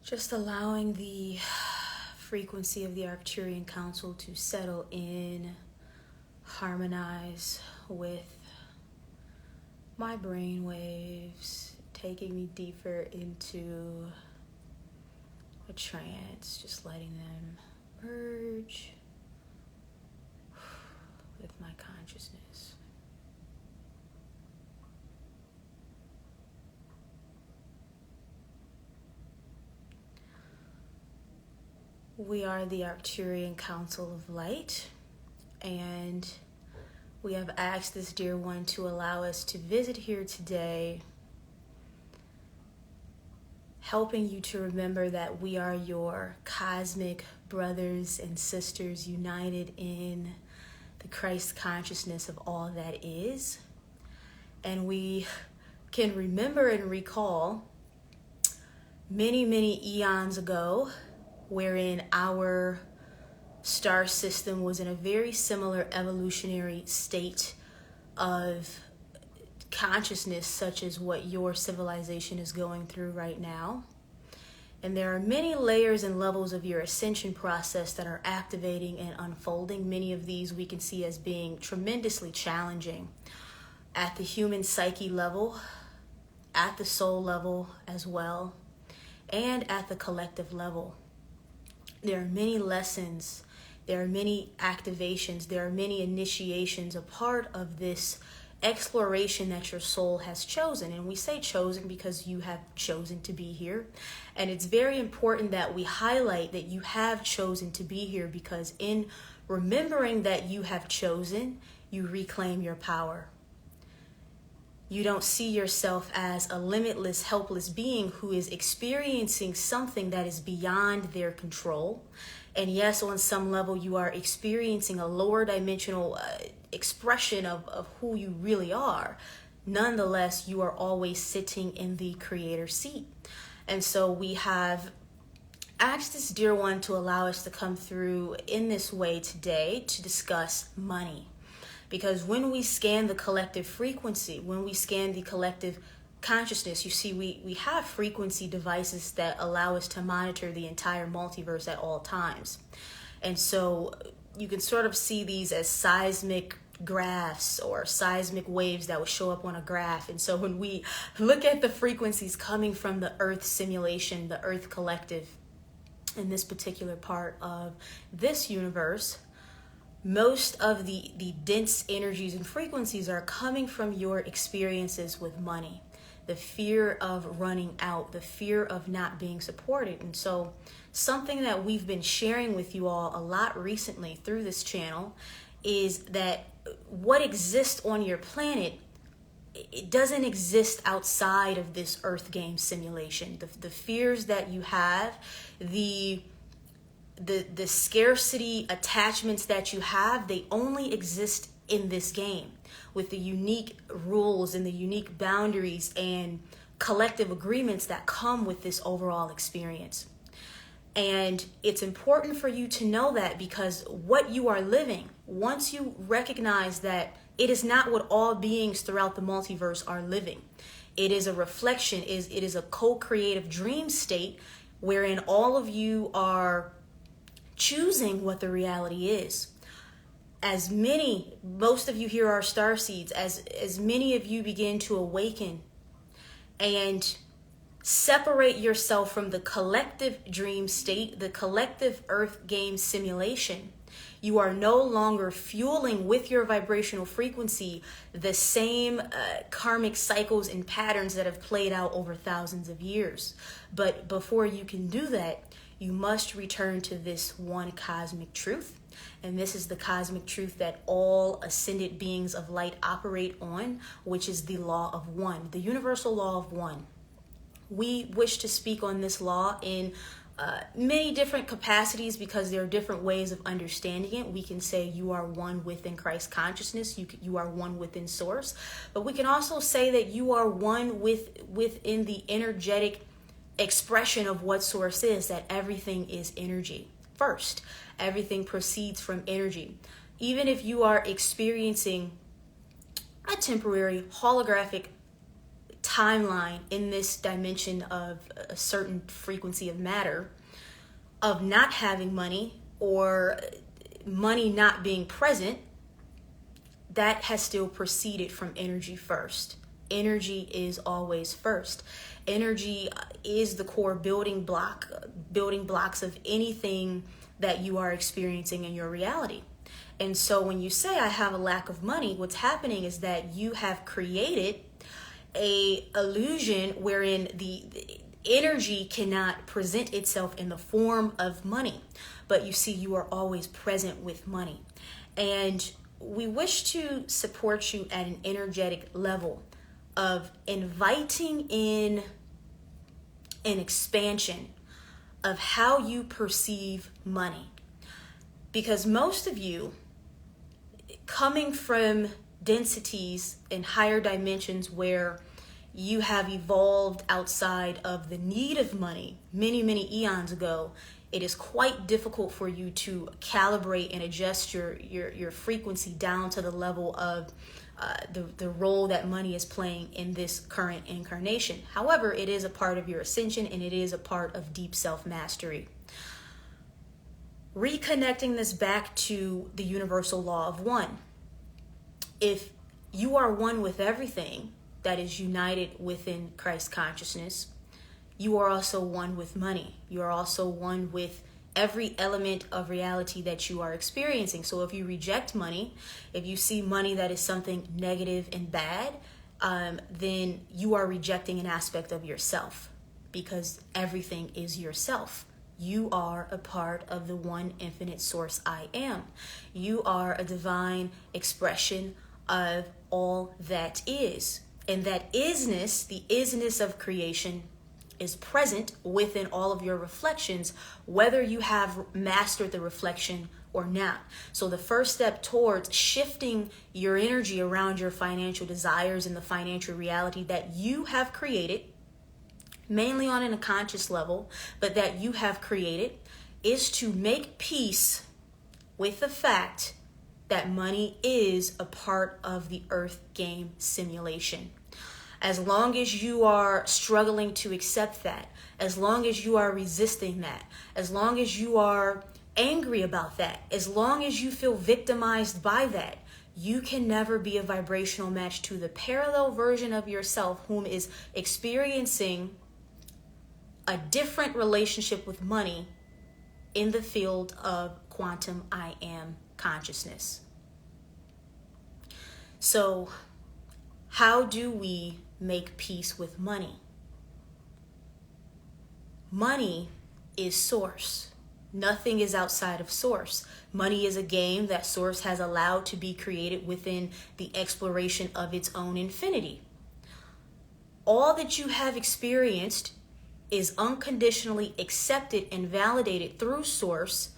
Just allowing the frequency of the Arcturian Council to settle in, harmonize with my brain waves, taking me deeper into a trance, just letting them merge with my consciousness. We are the Arcturian Council of Light, and we have asked this dear one to allow us to visit here today, helping you to remember that we are your cosmic brothers and sisters united in the Christ consciousness of all that is. And we can remember and recall many, many eons ago, wherein our star system was in a very similar evolutionary state of consciousness, such as what your civilization is going through right now. And there are many layers and levels of your ascension process that are activating and unfolding. Many of these we can see as being tremendously challenging at the human psyche level, at the soul level as well, and at the collective level. There are many lessons, there are many activations, there are many initiations, a part of this exploration that your soul has chosen. And we say chosen because you have chosen to be here. And it's very important that we highlight that you have chosen to be here, because in remembering that you have chosen, you reclaim your power. You don't see yourself as a limitless, helpless being who is experiencing something that is beyond their control. And yes, on some level, you are experiencing a lower dimensional expression of who you really are. Nonetheless, you are always sitting in the creator seat. And so we have asked this dear one to allow us to come through in this way today to discuss money. Because when we scan the collective frequency, when we scan the collective consciousness, you see we have frequency devices that allow us to monitor the entire multiverse at all times. And so you can sort of see these as seismic graphs or seismic waves that will show up on a graph. And so when we look at the frequencies coming from the Earth simulation, the Earth collective, in this particular part of this universe, most of the dense energies and frequencies are coming from your experiences with money, the fear of running out, the fear of not being supported. And so something that we've been sharing with you all a lot recently through this channel is that what exists on your planet, it doesn't exist outside of this Earth game simulation. The fears that you have, the scarcity attachments that you have, they only exist in this game with the unique rules and the unique boundaries and collective agreements that come with this overall experience. And it's important for you to know that, because what you are living, once you recognize that it is not what all beings throughout the multiverse are living, it is a reflection, it is a co-creative dream state wherein all of you are choosing what the reality is. Most of you here are starseeds, as many of you begin to awaken and separate yourself from the collective dream state, the collective Earth game simulation, you are no longer fueling with your vibrational frequency the same karmic cycles and patterns that have played out over thousands of years. But before you can do that, you must return to this one cosmic truth. And this is the cosmic truth that all ascended beings of light operate on, which is the law of one, the universal law of one. We wish to speak on this law in many different capacities, because there are different ways of understanding it. We can say you are one within Christ consciousness, you are one within source, but we can also say that you are one within the energetic expression of what source is, that everything is energy. First, everything proceeds from energy. Even if you are experiencing a temporary holographic timeline, in this dimension of a certain frequency of matter, of not having money or money not being present, that has still proceeded from energy first. Energy is always first. Energy is the core building blocks of anything that you are experiencing in your reality. And so when you say I have a lack of money, what's happening is that you have created a illusion wherein the energy cannot present itself in the form of money. But you see, you are always present with money. And we wish to support you at an energetic level of inviting in an expansion of how you perceive money. Because most of you, coming from densities in higher dimensions where you have evolved outside of the need of money many, many eons ago, it is quite difficult for you to calibrate and adjust your frequency down to the level of the role that money is playing in this current incarnation. However, it is a part of your ascension, and it is a part of deep self-mastery. Reconnecting this back to the universal law of one. If you are one with everything that is united within Christ consciousness, you are also one with money. You are also one with every element of reality that you are experiencing. So if you reject money, if you see money that is something negative and bad, then you are rejecting an aspect of yourself, because everything is yourself. You are a part of the one infinite source I am. You are a divine expression of all that is. And that isness, the isness of creation, is present within all of your reflections, whether you have mastered the reflection or not. So the first step towards shifting your energy around your financial desires and the financial reality that you have created, mainly on an unconscious level, but that you have created, is to make peace with the fact that money is a part of the Earth game simulation. As long as you are struggling to accept that, as long as you are resisting that, as long as you are angry about that, as long as you feel victimized by that, you can never be a vibrational match to the parallel version of yourself whom is experiencing a different relationship with money in the field of quantum I am consciousness. So, how do we make peace with money? Money is source. Nothing is outside of source. Money is a game that source has allowed to be created within the exploration of its own infinity. All that you have experienced is unconditionally accepted and validated through source,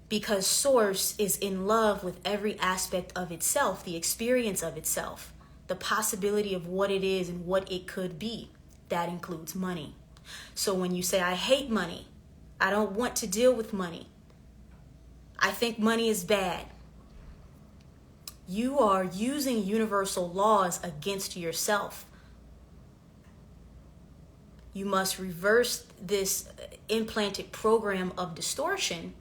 because source is in love with every aspect of itself, the experience of itself, the possibility of what it is and what it could be. That includes money. So when you say, I hate money, I don't want to deal with money, I think money is bad, you are using universal laws against yourself. You must reverse this implanted program of distortion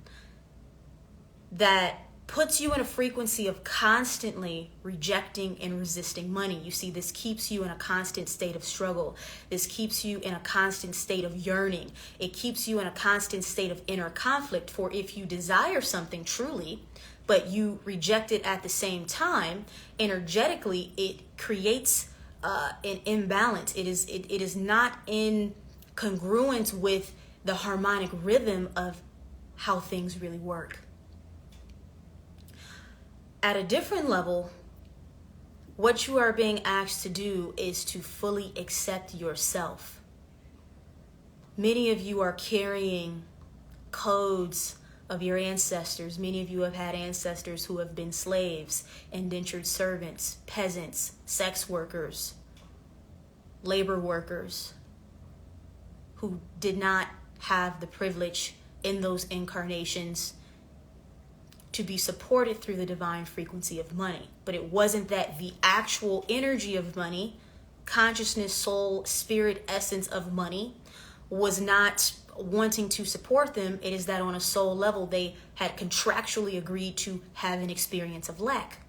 that puts you in a frequency of constantly rejecting and resisting money. You see, this keeps you in a constant state of struggle. This keeps you in a constant state of yearning. It keeps you in a constant state of inner conflict. For if you desire something truly, but you reject it at the same time, energetically, it creates an imbalance. It is not in congruence with the harmonic rhythm of how things really work. At a different level, what you are being asked to do is to fully accept yourself. Many of you are carrying codes of your ancestors. Many of you have had ancestors who have been slaves, indentured servants, peasants, sex workers, labor workers, who did not have the privilege in those incarnations to be supported through the divine frequency of money. But it wasn't that the actual energy of money consciousness, soul, spirit, essence of money was not wanting to support them. It is that on a soul level, they had contractually agreed to have an experience of lack.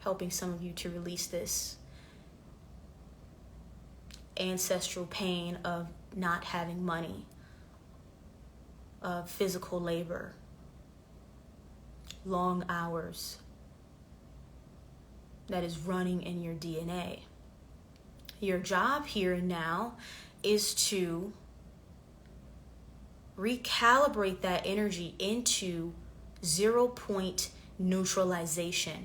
Helping some of you to release this ancestral pain of not having money, of physical labor, long hours that is running in your DNA. Your job here and now is to recalibrate that energy into 0-point neutralization.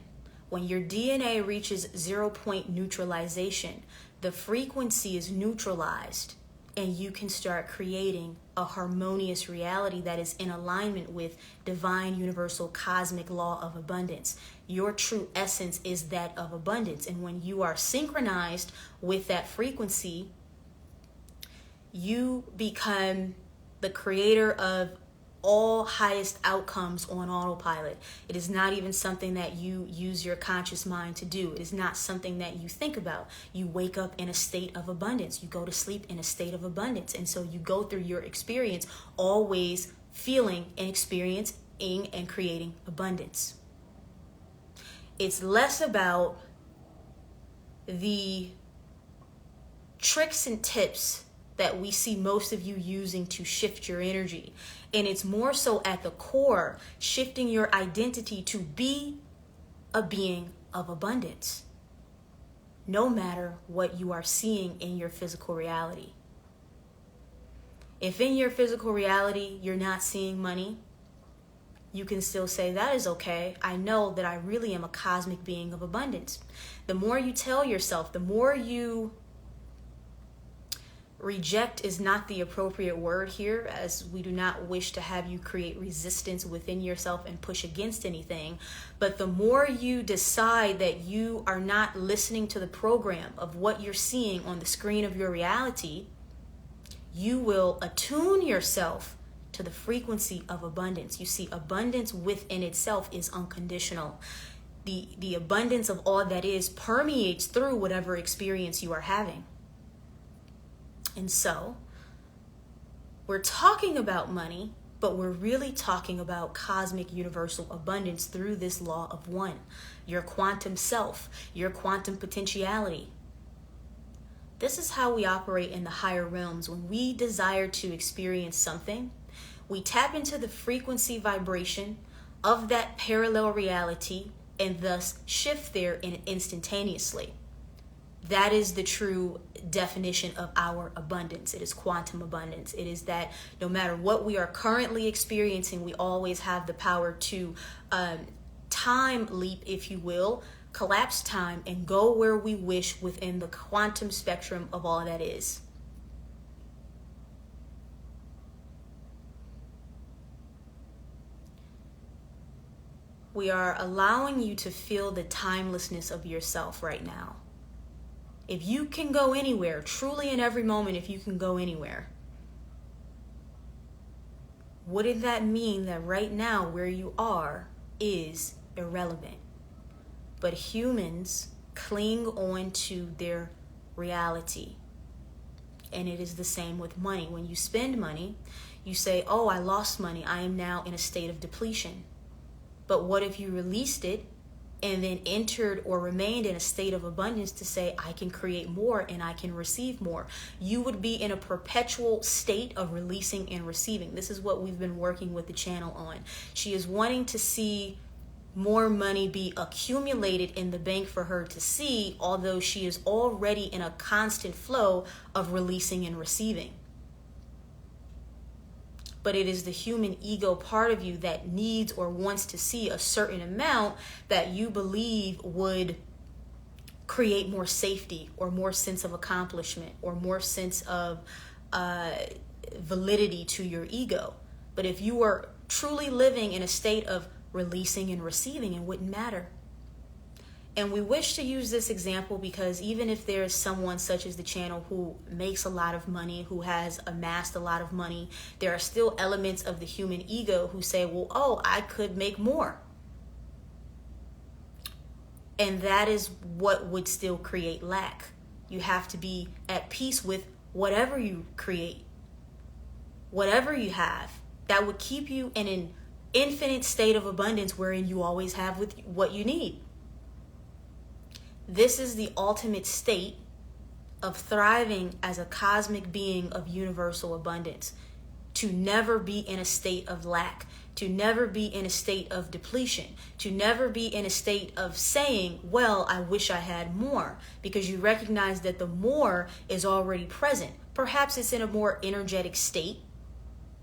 When your DNA reaches 0-point neutralization, the frequency is neutralized, and you can start creating a harmonious reality that is in alignment with divine, universal, cosmic law of abundance. Your true essence is that of abundance. And when you are synchronized with that frequency, you become the creator of all highest outcomes on autopilot. It is not even something that you use your conscious mind to do. It is not something that you think about. You wake up in a state of abundance. You go to sleep in a state of abundance. And so you go through your experience always feeling and experiencing and creating abundance. It's less about the tricks and tips that we see most of you using to shift your energy. And it's more so at the core, shifting your identity to be a being of abundance, no matter what you are seeing in your physical reality. If in your physical reality you're not seeing money, you can still say, that is okay. I know that I really am a cosmic being of abundance. The more you tell yourself, the more you reject is not the appropriate word here, as we do not wish to have you create resistance within yourself and push against anything. But the more you decide that you are not listening to the program of what you're seeing on the screen of your reality, you will attune yourself to the frequency of abundance. You see, abundance within itself is unconditional. The abundance of all that is permeates through whatever experience you are having. And so, we're talking about money, but we're really talking about cosmic universal abundance through this law of one, your quantum self, your quantum potentiality. This is how we operate in the higher realms. When we desire to experience something, we tap into the frequency vibration of that parallel reality and thus shift there instantaneously. That is the true definition of our abundance. It is quantum abundance. It is that no matter what we are currently experiencing, we always have the power to time leap, if you will, collapse time and go where we wish within the quantum spectrum of all that is. We are allowing you to feel the timelessness of yourself right now. If you can go anywhere, truly in every moment, if you can go anywhere, wouldn't that mean that right now where you are is irrelevant? But humans cling on to their reality. And it is the same with money. When you spend money, you say, oh, I lost money. I am now in a state of depletion. But what if you released it and then entered or remained in a state of abundance to say, I can create more and I can receive more? You would be in a perpetual state of releasing and receiving. This is what we've been working with the channel on. She is wanting to see more money be accumulated in the bank for her to see, although she is already in a constant flow of releasing and receiving. But it is the human ego part of you that needs or wants to see a certain amount that you believe would create more safety or more sense of accomplishment or more sense of validity to your ego. But if you were truly living in a state of releasing and receiving, it wouldn't matter. And we wish to use this example because even if there is someone such as the channel who makes a lot of money, who has amassed a lot of money, there are still elements of the human ego who say, well, oh, I could make more. And that is what would still create lack. You have to be at peace with whatever you create, whatever you have, that would keep you in an infinite state of abundance wherein you always have with what you need. This is the ultimate state of thriving as a cosmic being of universal abundance. To never be in a state of lack, to never be in a state of depletion, to never be in a state of saying, well, I wish I had more, because you recognize that the more is already present. Perhaps it's in a more energetic state,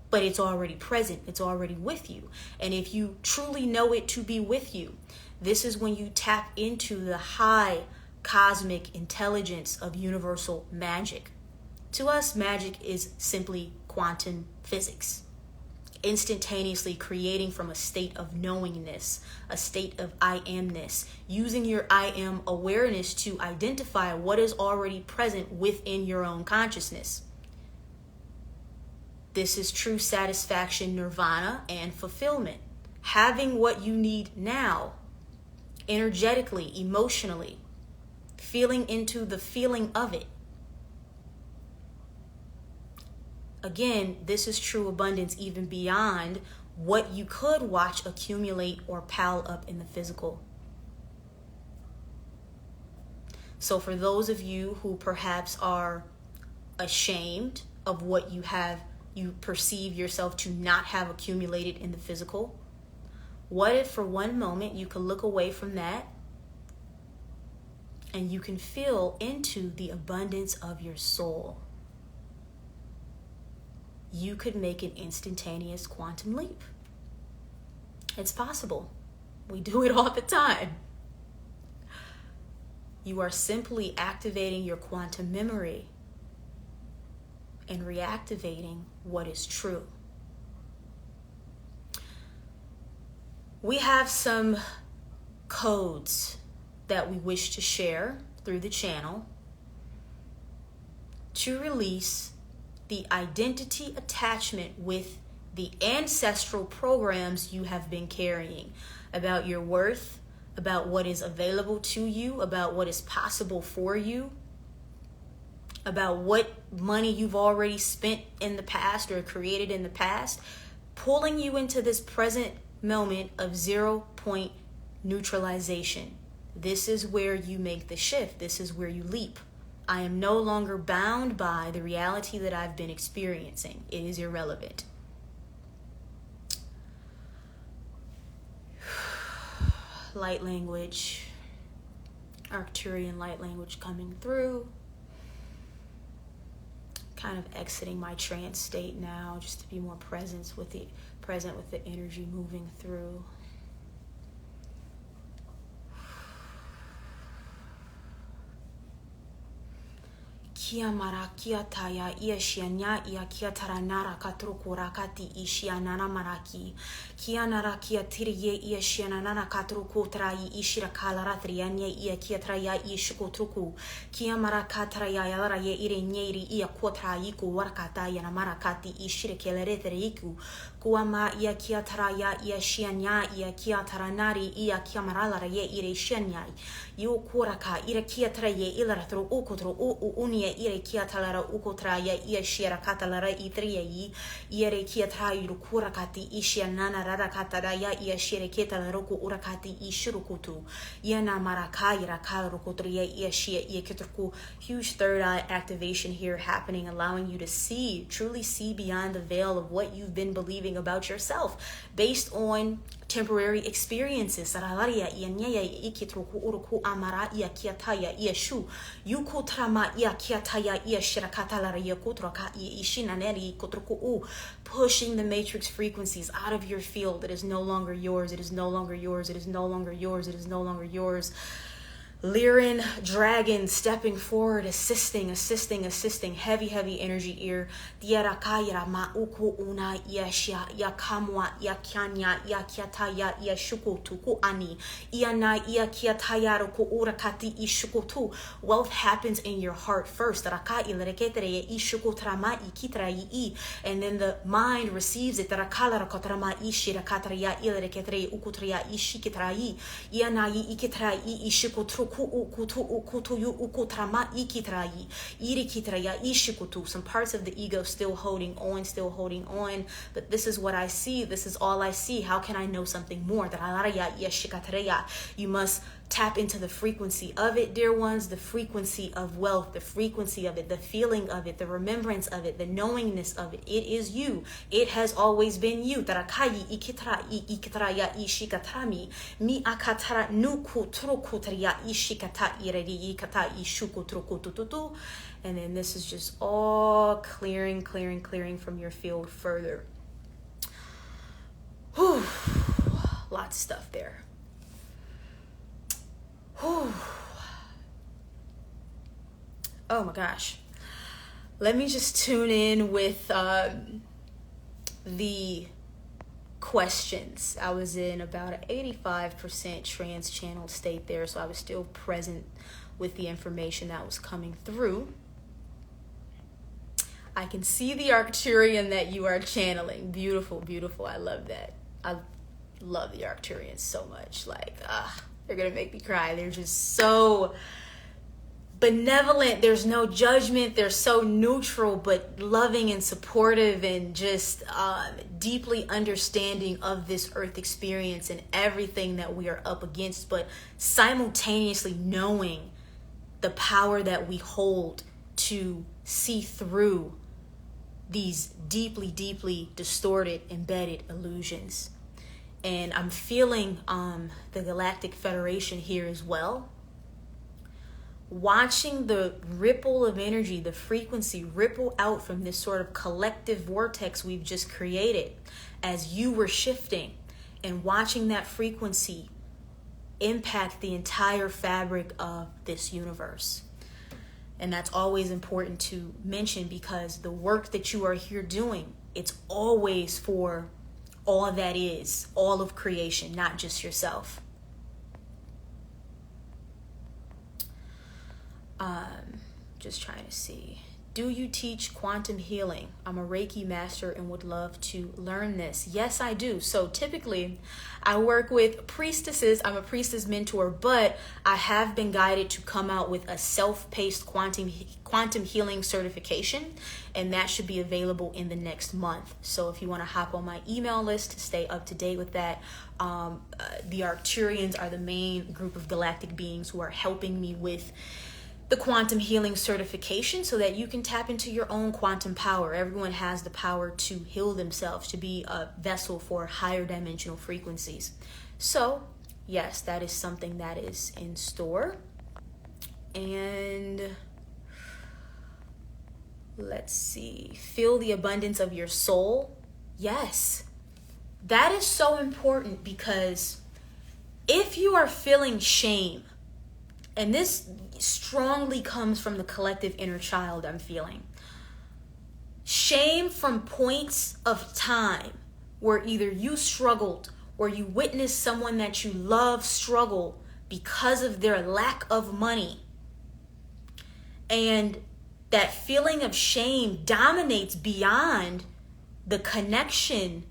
but it's already present. It's already with you. And if you truly know it to be with you, this is when you tap into the high cosmic intelligence of universal magic. To us, magic is simply quantum physics, instantaneously creating from a state of knowingness, a state of I amness, using your I am awareness to identify what is already present within your own consciousness. This is true satisfaction, nirvana, and fulfillment. Having what you need now, energetically, emotionally, feeling into the feeling of it. Again, this is true abundance even beyond what you could watch accumulate or pile up in the physical. So for those of you who perhaps are ashamed of what you perceive yourself to not have accumulated in the physical, what if for one moment you could look away from that and you can feel into the abundance of your soul? You could make an instantaneous quantum leap. It's possible. We do it all the time. You are simply activating your quantum memory and reactivating what is true. We have some codes that we wish to share through the channel to release the identity attachment with the ancestral programs you have been carrying about your worth, about what is available to you, about what is possible for you, about what money you've already spent in the past or created in the past, pulling you into this present moment of 0 point neutralization. This is where you make the shift. This is where you leap. I am no longer bound by the reality that I've been experiencing. It is irrelevant. Light language, Arcturian light language coming through. Kind of exiting my trance state now, just to be more present with the energy moving through. Kia mara kia taya ia shianya ia kia taranara katruku rakati ishia nana maraki. Kia nara kia tiriye ia shianana katruku trai ishira kalaratrianya ia kia traya ishukotruku. Kia mara katraya yalara ye ire nyeri ia kotraiku warakata yana marakati ishire kelereteriku. Kuama ia kia taraya ia shianya ia kia taranari ia kia maralara ye ire shianyai. Yu kuraka ira kia traye ilaratru ukotru unia ire kia talara ukotraya ia shira katalara itriai ire kia trayu kurakati ishia nana rarakataraya ia shire ketalaruku urakati ishirukutu yana marakai rakalarukutriya ia shia ia ketruku. Huge third eye activation here happening, allowing you to see, truly see beyond the veil of what you've been believing about yourself based on temporary experiences. Pushing the matrix frequencies out of your field. It is no longer yours. It is no longer yours. It is no longer yours. It is no longer yours. Lyran dragon stepping forward, assisting. Heavy energy here. Diarakayra mauku una yashya yakamwa yakyanya yakyataya yashuku tuku ani iana yakyatayaro ku urakati ishukutu. Wealth happens in your heart first. Rakai lereketere ishuku trama ikitrai, and then the mind receives it. Rakala rakotrama ishirakatra ya ilereketere ukutriya ishikitrai iana ikitrai ishikutru. Some parts of the ego still holding on, but this is what I see. This is all I see. How can I know something more? You must tap into the frequency of it, dear ones, the frequency of wealth, the frequency of it, the feeling of it, the remembrance of it, the knowingness of it. It is you. It has always been you. And then this is just all clearing from your field further. Whew. Lots of stuff there. Whew. Oh my gosh. Let me just tune in with the questions. I was in about an 85% trans-channeled state there, so I was still present with the information that was coming through. I can see the Arcturian that you are channeling. Beautiful. I love that. I love the Arcturians so much. They're gonna make me cry. They're just so benevolent. There's no judgment. They're so neutral, but loving and supportive, and just deeply understanding of this earth experience and everything that we are up against, but simultaneously knowing the power that we hold to see through these deeply distorted, embedded illusions. And I'm feeling the Galactic Federation here as well. Watching the ripple of energy, the frequency ripple out from this sort of collective vortex we've just created as you were shifting, and watching that frequency impact the entire fabric of this universe. And that's always important to mention, because the work that you are here doing, it's always for all that is, all of creation, not just yourself. Just trying to see. Do you teach quantum healing? I'm a Reiki master and would love to learn this. Yes, I do. So typically I work with priestesses. I'm a priestess mentor, but I have been guided to come out with a self-paced quantum healing certification, and that should be available in the next month. So if you want to hop on my email list to stay up to date with that, the Arcturians are the main group of galactic beings who are helping me with the quantum healing certification, so that you can tap into your own quantum power. Everyone has the power to heal themselves, to be a vessel for higher dimensional frequencies. So yes, that is something that is in store. And let's see, feel the abundance of your soul. Yes, that is so important, because if you are feeling shame, and this strongly comes from the collective inner child I'm feeling. Shame from points of time where either you struggled or you witnessed someone that you love struggle because of their lack of money. And that feeling of shame dominates beyond the connection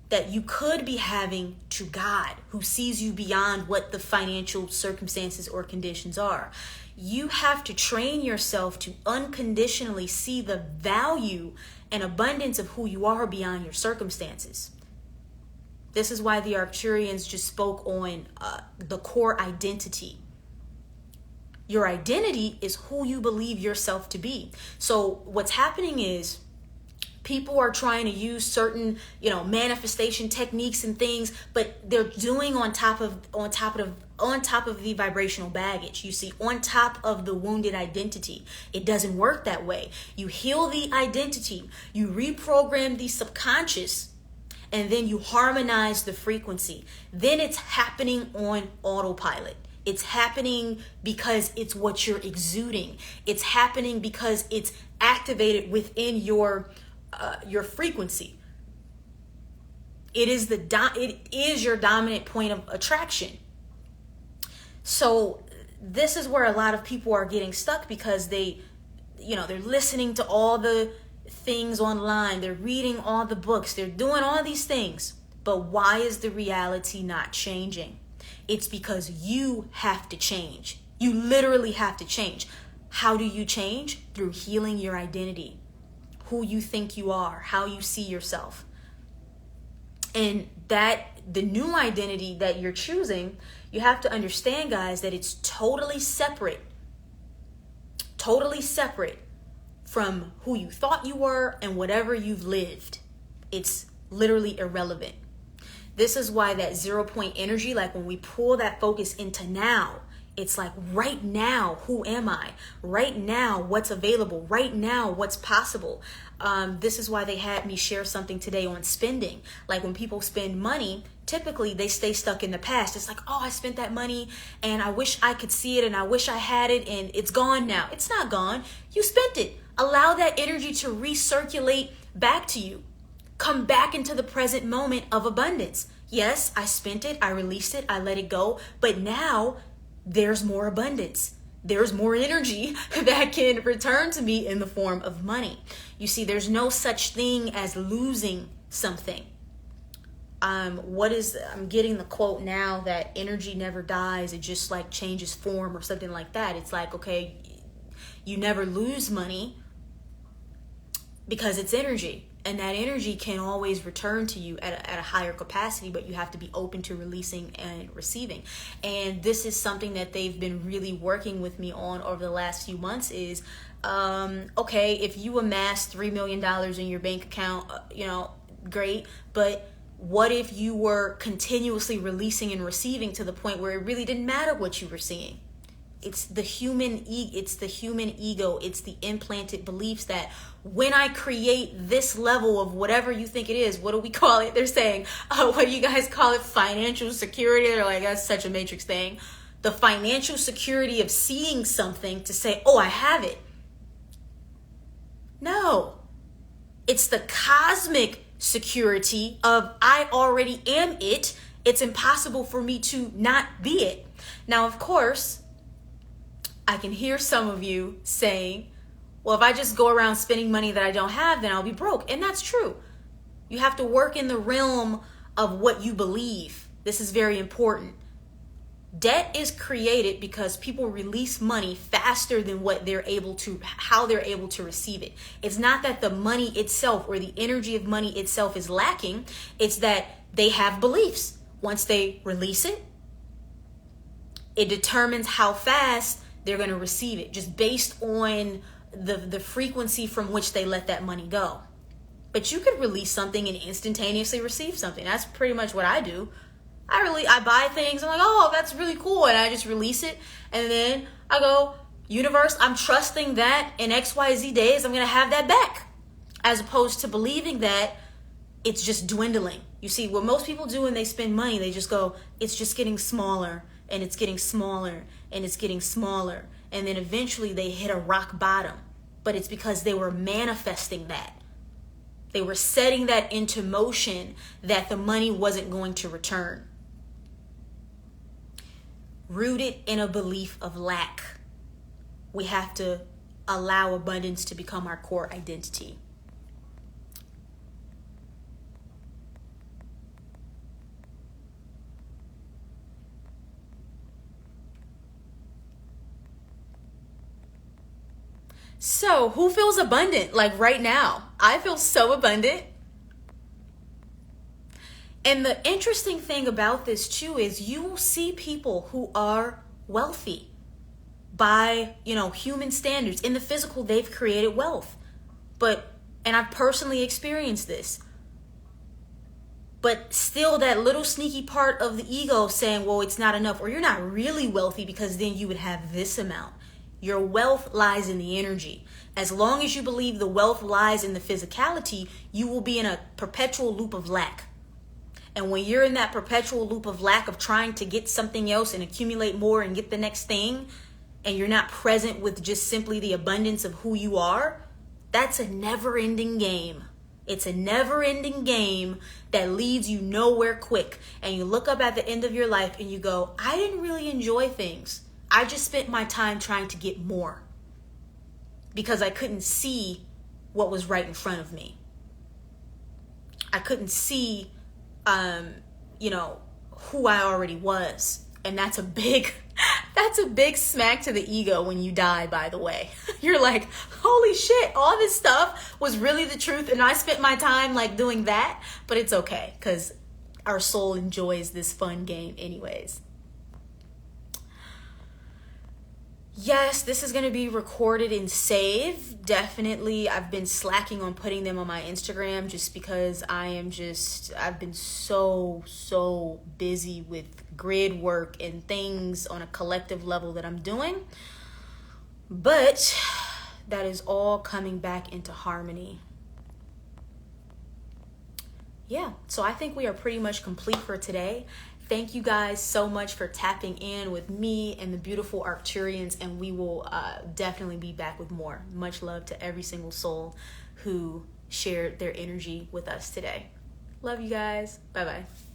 that you could be having to God, who sees you beyond what the financial circumstances or conditions are. You have to train yourself to unconditionally see the value and abundance of who you are beyond your circumstances. This is why the Arcturians just spoke on the core identity. Your identity is who you believe yourself to be. So what's happening is, people are trying to use certain, manifestation techniques and things, but they're doing on top of the vibrational baggage. You see, on top of the wounded identity. It doesn't work that way. You heal the identity, you reprogram the subconscious, and then you harmonize the frequency. Then it's happening on autopilot. It's happening because it's what you're exuding. It's happening because it's activated within your frequency. It is your dominant point of attraction. So this is where a lot of people are getting stuck, because they're listening to all the things online, they're reading all the books, they're doing all these things. But why is the reality not changing? It's because you have to change. You literally have to change. How do you change? Through healing your identity, who you think you are, how you see yourself. And that the new identity that you're choosing, you have to understand, guys, that it's totally separate from who you thought you were and whatever you've lived. It's literally irrelevant. This is why that 0 point energy, like when we pull that focus into now, it's like right now, who am I? Right now, what's available? Right now, what's possible? This is why they had me share something today on spending. Like when people spend money, typically they stay stuck in the past. It's like, oh, I spent that money and I wish I could see it and I wish I had it and it's gone now. It's not gone. You spent it. Allow that energy to recirculate back to you. Come back into the present moment of abundance. Yes, I spent it, I released it, I let it go, but now there's more abundance. There's more energy that can return to me in the form of money. You see, there's no such thing as losing something. I'm getting the quote now that energy never dies, it just like changes form or something like that. It's like, okay, you never lose money because it's energy. And that energy can always return to you at a higher capacity, but you have to be open to releasing and receiving. And this is something that they've been really working with me on over the last few months is, okay, if you amass $3 million in your bank account, great. But what if you were continuously releasing and receiving to the point where it really didn't matter what you were seeing? It's the human ego. It's the implanted beliefs that when I create this level of whatever you think it is, what do we call it? They're saying, what do you guys call it? Financial security. They're like, that's such a matrix thing. The financial security of seeing something to say, oh, I have it. No, it's the cosmic security of I already am it. It's impossible for me to not be it. Now, of course, I can hear some of you saying, well, if I just go around spending money that I don't have, then I'll be broke. And that's true. You have to work in the realm of what you believe. This is very important. Debt is created because people release money faster than how they're able to receive it. It's not that the money itself or the energy of money itself is lacking. It's that they have beliefs. Once they release it, it determines how fast they're going to receive it, just based on the frequency from which they let that money go. But you could release something and instantaneously receive something. That's pretty much what I do. I buy things. I'm like, oh, that's really cool. And I just release it. And then I go, universe, I'm trusting that in XYZ days, I'm going to have that back. As opposed to believing that it's just dwindling. You see, what most people do when they spend money, they just go, it's just getting smaller and it's getting smaller and it's getting smaller. And then eventually they hit a rock bottom. But it's because they were manifesting that. They were setting that into motion that the money wasn't going to return. Rooted in a belief of lack. We have to allow abundance to become our core identity. So, who feels abundant? Like right now, I feel so abundant. And the interesting thing about this too is you will see people who are wealthy by, human standards. In the physical, they've created wealth. And I've personally experienced this. But still that little sneaky part of the ego saying, well, it's not enough, or you're not really wealthy because then you would have this amount. Your wealth lies in the energy. As long as you believe the wealth lies in the physicality, you will be in a perpetual loop of lack. And when you're in that perpetual loop of lack of trying to get something else and accumulate more and get the next thing, and you're not present with just simply the abundance of who you are, that's a never-ending game. It's a never-ending game that leads you nowhere quick. And you look up at the end of your life and you go, I didn't really enjoy things. I just spent my time trying to get more because I couldn't see what was right in front of me. I couldn't see, who I already was. And that's a big smack to the ego when you die, by the way. You're like, holy shit, all this stuff was really the truth. And I spent my time like doing that, but it's okay because our soul enjoys this fun game anyways. Yes, this is going to be recorded and saved. Definitely, I've been slacking on putting them on my Instagram just because I've been so busy with grid work and things on a collective level that I'm doing. But that is all coming back into harmony. Yeah, so I think we are pretty much complete for today. Thank you guys so much for tapping in with me and the beautiful Arcturians, and we will definitely be back with more. Much love to every single soul who shared their energy with us today. Love you guys. Bye-bye.